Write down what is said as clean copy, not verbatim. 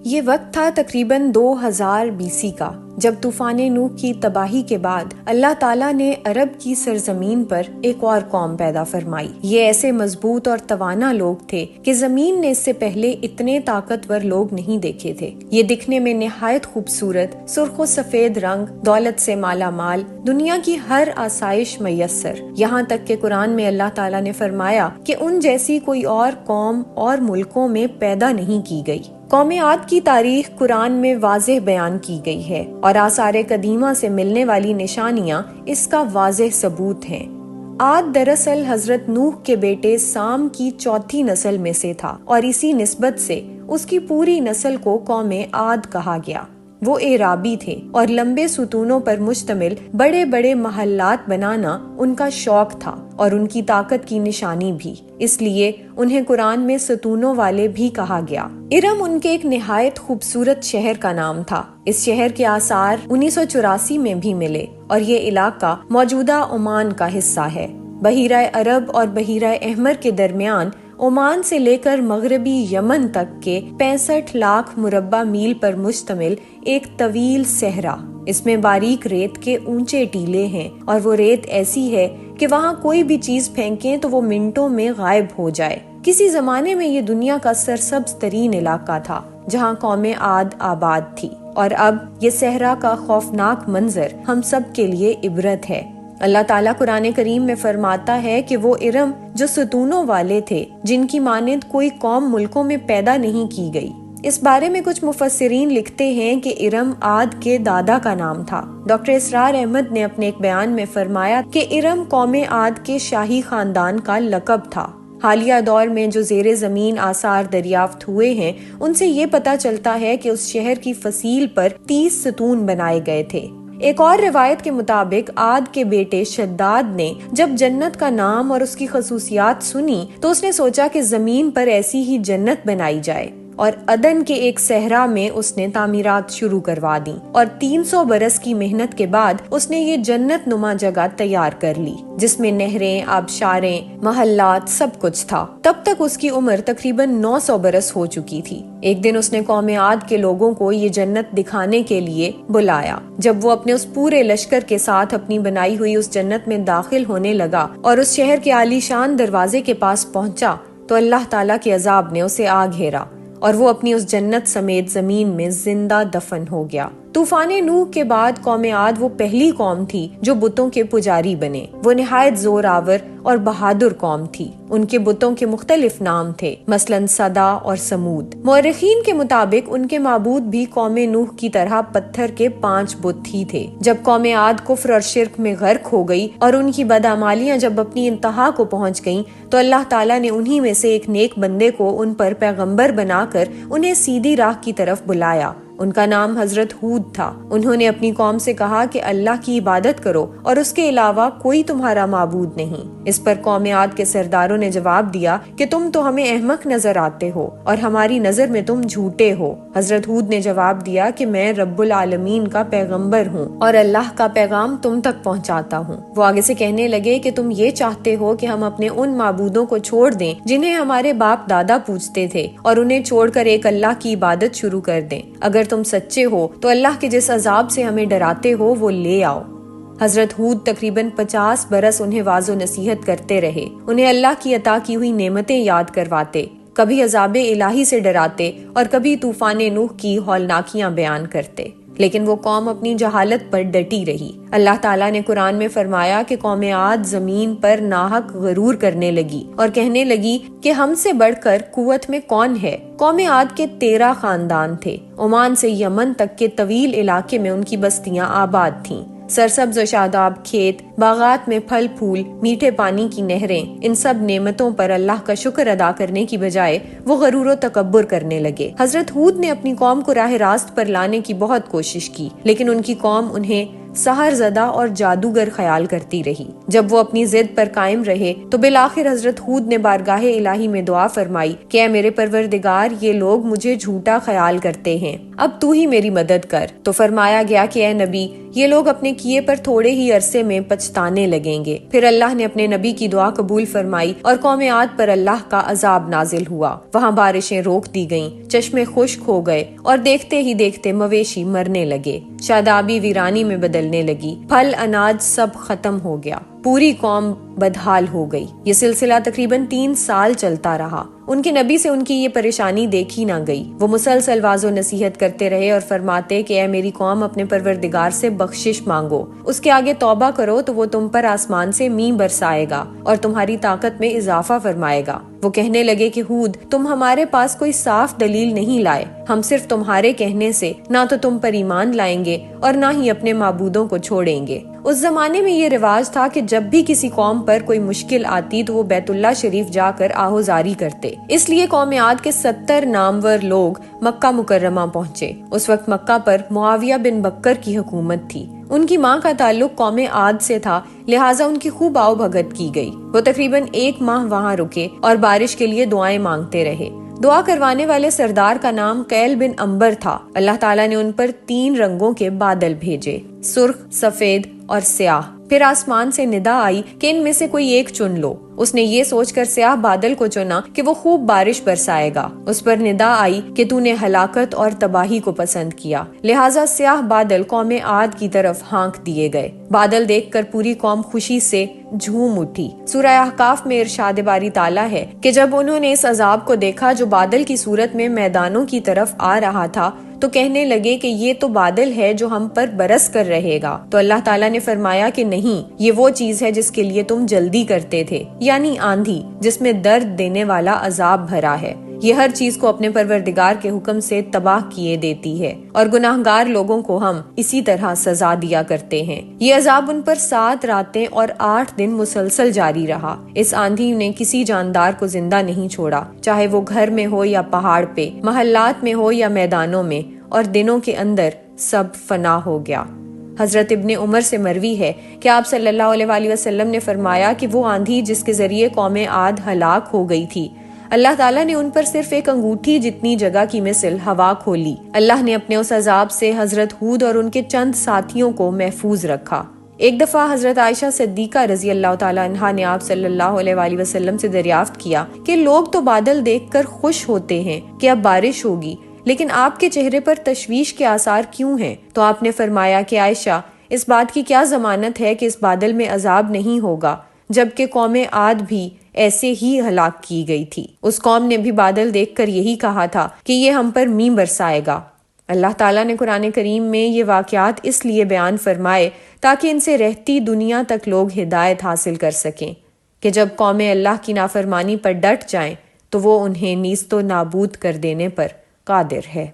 یہ وقت تھا تقریباً 2000 BC کا، جب طوفان نوح کی تباہی کے بعد اللہ تعالیٰ نے عرب کی سرزمین پر ایک اور قوم پیدا فرمائی۔ یہ ایسے مضبوط اور توانا لوگ تھے کہ زمین نے اس سے پہلے اتنے طاقتور لوگ نہیں دیکھے تھے۔ یہ دکھنے میں نہایت خوبصورت، سرخ و سفید رنگ، دولت سے مالا مال، دنیا کی ہر آسائش میسر، یہاں تک کہ قرآن میں اللہ تعالیٰ نے فرمایا کہ ان جیسی کوئی اور قوم اور ملکوں میں پیدا نہیں کی گئی۔ قوم عاد کی تاریخ قرآن میں واضح بیان کی گئی ہے اور آثار قدیمہ سے ملنے والی نشانیاں اس کا واضح ثبوت ہیں۔ عاد دراصل حضرت نوح کے بیٹے سام کی چوتھی نسل میں سے تھا اور اسی نسبت سے اس کی پوری نسل کو قوم عاد کہا گیا۔ وہ اعرابی تھے اور لمبے ستونوں پر مشتمل بڑے بڑے محلات بنانا ان کا شوق تھا اور ان کی طاقت کی نشانی بھی، اس لیے انہیں قرآن میں ستونوں والے بھی کہا گیا۔ ارم ان کے ایک نہایت خوبصورت شہر کا نام تھا۔ اس شہر کے آثار 1984 میں بھی ملے اور یہ علاقہ موجودہ عمان کا حصہ ہے۔ بحیرہ عرب اور بحیرہ احمر کے درمیان عمان سے لے کر مغربی یمن تک کے 65 لاکھ مربع میل پر مشتمل ایک طویل صحرا۔ اس میں باریک ریت کے اونچے ٹیلے ہیں اور وہ ریت ایسی ہے کہ وہاں کوئی بھی چیز پھینکیں تو وہ منٹوں میں غائب ہو جائے۔ کسی زمانے میں یہ دنیا کا سرسبز ترین علاقہ تھا جہاں قوم عاد آباد تھی، اور اب یہ صحرا کا خوفناک منظر ہم سب کے لیے عبرت ہے۔ اللہ تعالیٰ قرآن کریم میں فرماتا ہے کہ وہ ارم جو ستونوں والے تھے، جن کی مانند کوئی قوم ملکوں میں پیدا نہیں کی گئی۔ اس بارے میں کچھ مفسرین لکھتے ہیں کہ ارم عاد کے دادا کا نام تھا۔ ڈاکٹر اسرار احمد نے اپنے ایک بیان میں فرمایا کہ ارم قوم عاد کے شاہی خاندان کا لقب تھا۔ حالیہ دور میں جو زیر زمین آثار دریافت ہوئے ہیں ان سے یہ پتہ چلتا ہے کہ اس شہر کی فصیل پر 30 ستون بنائے گئے تھے۔ ایک اور روایت کے مطابق عاد کے بیٹے شداد نے جب جنت کا نام اور اس کی خصوصیات سنی تو اس نے سوچا کہ زمین پر ایسی ہی جنت بنائی جائے، اور عدن کے ایک صحرا میں اس نے تعمیرات شروع کروا دیں اور 300 برس کی محنت کے بعد اس نے یہ جنت نما جگہ تیار کر لی، جس میں نہریں، آبشاریں، محلات، سب کچھ تھا۔ تب تک اس کی عمر تقریباً 900 برس ہو چکی تھی۔ ایک دن اس نے قوم عاد کے لوگوں کو یہ جنت دکھانے کے لیے بلایا۔ جب وہ اپنے اس پورے لشکر کے ساتھ اپنی بنائی ہوئی اس جنت میں داخل ہونے لگا اور اس شہر کے عالی شان دروازے کے پاس پہنچا تو اللہ تعالیٰ کے عذاب نے اسے آ گھیرا اور وہ اپنی اس جنت سمیت زمین میں زندہ دفن ہو گیا۔ طوفان نوح کے بعد قوم عاد وہ پہلی قوم تھی جو بتوں کے پجاری بنے۔ وہ نہایت زور آور اور بہادر قوم تھی۔ ان کے بتوں کے مختلف نام تھے، مثلاً صدا اور سمود۔ مورخین کے مطابق ان کے معبود بھی قوم نوح کی طرح پتھر کے 5 بت ہی تھے۔ جب قوم عاد کفر اور شرک میں غرق ہو گئی اور ان کی بدعمالیاں جب اپنی انتہا کو پہنچ گئیں تو اللہ تعالیٰ نے انہی میں سے ایک نیک بندے کو ان پر پیغمبر بنا کر انہیں سیدھی راہ کی طرف بلایا۔ ان کا نام حضرت ہود تھا۔ انہوں نے اپنی قوم سے کہا کہ اللہ کی عبادت کرو اور اس کے علاوہ کوئی تمہارا معبود نہیں۔ اس پر قوم عاد کے سرداروں نے جواب دیا کہ تم تو ہمیں احمق نظر آتے ہو اور ہماری نظر میں تم جھوٹے ہو۔ حضرت ہود نے جواب دیا کہ میں رب العالمین کا پیغمبر ہوں اور اللہ کا پیغام تم تک پہنچاتا ہوں۔ وہ آگے سے کہنے لگے کہ تم یہ چاہتے ہو کہ ہم اپنے ان معبودوں کو چھوڑ دیں جنہیں ہمارے باپ دادا پوجتے تھے اور انہیں چھوڑ کر ایک اللہ کی عبادت شروع کر دیں۔ اگر تم سچے ہو تو اللہ کے جس عذاب سے ہمیں ڈراتے ہو وہ لے آؤ۔ حضرت ہود تقریباً 50 برس انہیں واضح نصیحت کرتے رہے، انہیں اللہ کی عطا کی ہوئی نعمتیں یاد کرواتے، کبھی عذاب الہی سے ڈراتے اور کبھی طوفان نوح کی ہولناکیاں بیان کرتے، لیکن وہ قوم اپنی جہالت پر ڈٹی رہی۔ اللہ تعالیٰ نے قرآن میں فرمایا کہ قوم عاد زمین پر ناحق غرور کرنے لگی اور کہنے لگی کہ ہم سے بڑھ کر قوت میں کون ہے۔ قوم عاد کے 13 خاندان تھے۔ عمان سے یمن تک کے طویل علاقے میں ان کی بستیاں آباد تھیں۔ سرسبز و شاداب کھیت، باغات میں پھل پھول، میٹھے پانی کی نہریں، ان سب نعمتوں پر اللہ کا شکر ادا کرنے کی بجائے وہ غرور و تکبر کرنے لگے۔ حضرت ہود نے اپنی قوم کو راہ راست پر لانے کی بہت کوشش کی، لیکن ان کی قوم انہیں سحر زدہ اور جادوگر خیال کرتی رہی۔ جب وہ اپنی ضد پر قائم رہے تو بالآخر حضرت ہود نے بارگاہ الہی میں دعا فرمائی کہ اے میرے پروردگار، یہ لوگ مجھے جھوٹا خیال کرتے ہیں، اب تو ہی میری مدد کر۔ تو فرمایا گیا کہ اے نبی، یہ لوگ اپنے کیے پر تھوڑے ہی عرصے میں پچھتانے لگیں گے۔ پھر اللہ نے اپنے نبی کی دعا قبول فرمائی اور قوم عاد پر اللہ کا عذاب نازل ہوا۔ وہاں بارشیں روک دی گئیں، چشمے خشک ہو گئے اور دیکھتے ہی دیکھتے مویشی مرنے لگے، شادابی ویرانی میں بدلنے لگی، پھل اناج سب ختم ہو گیا، پوری قوم بدحال ہو گئی۔ یہ سلسلہ تقریباً 3 سال چلتا رہا۔ ان کے نبی سے ان کی یہ پریشانی دیکھی نہ گئی۔ وہ مسلسل واعظ و نصیحت کرتے رہے اور فرماتے کہ اے میری قوم، اپنے پروردگار سے بخشش مانگو، اس کے آگے توبہ کرو تو وہ تم پر آسمان سے مینہ برسائے گا اور تمہاری طاقت میں اضافہ فرمائے گا۔ وہ کہنے لگے کہ ہود، تم ہمارے پاس کوئی صاف دلیل نہیں لائے، ہم صرف تمہارے کہنے سے نہ تو تم پر ایمان لائیں گے اور نہ ہی اپنے معبودوں کو چھوڑیں گے۔ اس زمانے میں یہ رواج تھا کہ جب بھی کسی قوم پر کوئی مشکل آتی تو وہ بیت اللہ شریف جا کر آہوزاری کرتے۔ اس لیے قوم عاد کے 70 نامور لوگ مکہ مکرمہ پہنچے۔ اس وقت مکہ پر معاویہ بن بکر کی حکومت تھی۔ ان کی ماں کا تعلق قوم عاد سے تھا، لہٰذا ان کی خوب آؤ بھگت کی گئی۔ وہ تقریباً 1 ماہ وہاں رکے اور بارش کے لیے دعائیں مانگتے رہے۔ دعا کروانے والے سردار کا نام قیل بن عنبر تھا۔ اللہ تعالیٰ نے ان پر 3 رنگوں کے بادل بھیجے، سرخ، سفید اور سیاہ۔ پھر آسمان سے ندا آئی کہ ان میں سے کوئی ایک چن لو۔ اس نے یہ سوچ کر سیاہ بادل کو چنا کہ وہ خوب بارش برسائے گا۔ اس پر ندا آئی کہ تو نے ہلاکت اور تباہی کو پسند کیا، لہٰذا سیاہ بادل قوم عاد کی طرف ہانک دیے گئے۔ بادل دیکھ کر پوری قوم خوشی سے جھوم اٹھی۔ سورہ احقاف میں ارشاد باری تعالیٰ ہے کہ جب انہوں نے اس عذاب کو دیکھا جو بادل کی صورت میں میدانوں کی طرف آ رہا تھا تو کہنے لگے کہ یہ تو بادل ہے جو ہم پر برس کر رہے گا۔ تو اللہ تعالیٰ نے فرمایا کہ نہیں، یہ وہ چیز ہے جس کے لیے تم جلدی کرتے تھے، یعنی آندھی جس میں درد دینے والا عذاب بھرا ہے۔ یہ ہر چیز کو اپنے پروردگار کے حکم سے تباہ کیے دیتی ہے اور گناہگار لوگوں کو ہم اسی طرح سزا دیا کرتے ہیں۔ یہ عذاب ان پر 7 راتیں اور 8 دن مسلسل جاری رہا۔ اس آندھی نے کسی جاندار کو زندہ نہیں چھوڑا، چاہے وہ گھر میں ہو یا پہاڑ پہ، محلات میں ہو یا میدانوں میں، اور دنوں کے اندر سب فنا ہو گیا۔ حضرت ابن عمر سے مروی ہے کہ آپ صلی اللہ علیہ وآلہ وسلم نے فرمایا کہ وہ آندھی جس کے ذریعے قوم عاد ہلاک ہو گئی تھی، اللہ تعالیٰ نے ان پر صرف ایک انگوٹھی جتنی جگہ کی مثل ہوا کھولی۔ اللہ نے اپنے اس عذاب سے حضرت ہود اور ان کے چند ساتھیوں کو محفوظ رکھا۔ ایک دفعہ حضرت عائشہ صدیقہ رضی اللہ تعالیٰ عنہا نے آپ صلی اللہ علیہ وآلہ وسلم سے دریافت کیا کہ لوگ تو بادل دیکھ کر خوش ہوتے ہیں کہ اب بارش ہوگی، لیکن آپ کے چہرے پر تشویش کے آثار کیوں ہیں؟ تو آپ نے فرمایا کہ عائشہ، اس بات کی کیا ضمانت ہے کہ اس بادل میں عذاب نہیں ہوگا، جبکہ قوم عاد بھی ایسے ہی ہلاک کی گئی تھی۔ اس قوم نے بھی بادل دیکھ کر یہی کہا تھا کہ یہ ہم پر مینہ برسائے گا۔ اللہ تعالیٰ نے قرآن کریم میں یہ واقعات اس لیے بیان فرمائے تاکہ ان سے رہتی دنیا تک لوگ ہدایت حاصل کر سکیں کہ جب قومیں اللہ کی نافرمانی پر ڈٹ جائیں تو وہ انہیں نیست و نابود کر دینے پر قادر ہے۔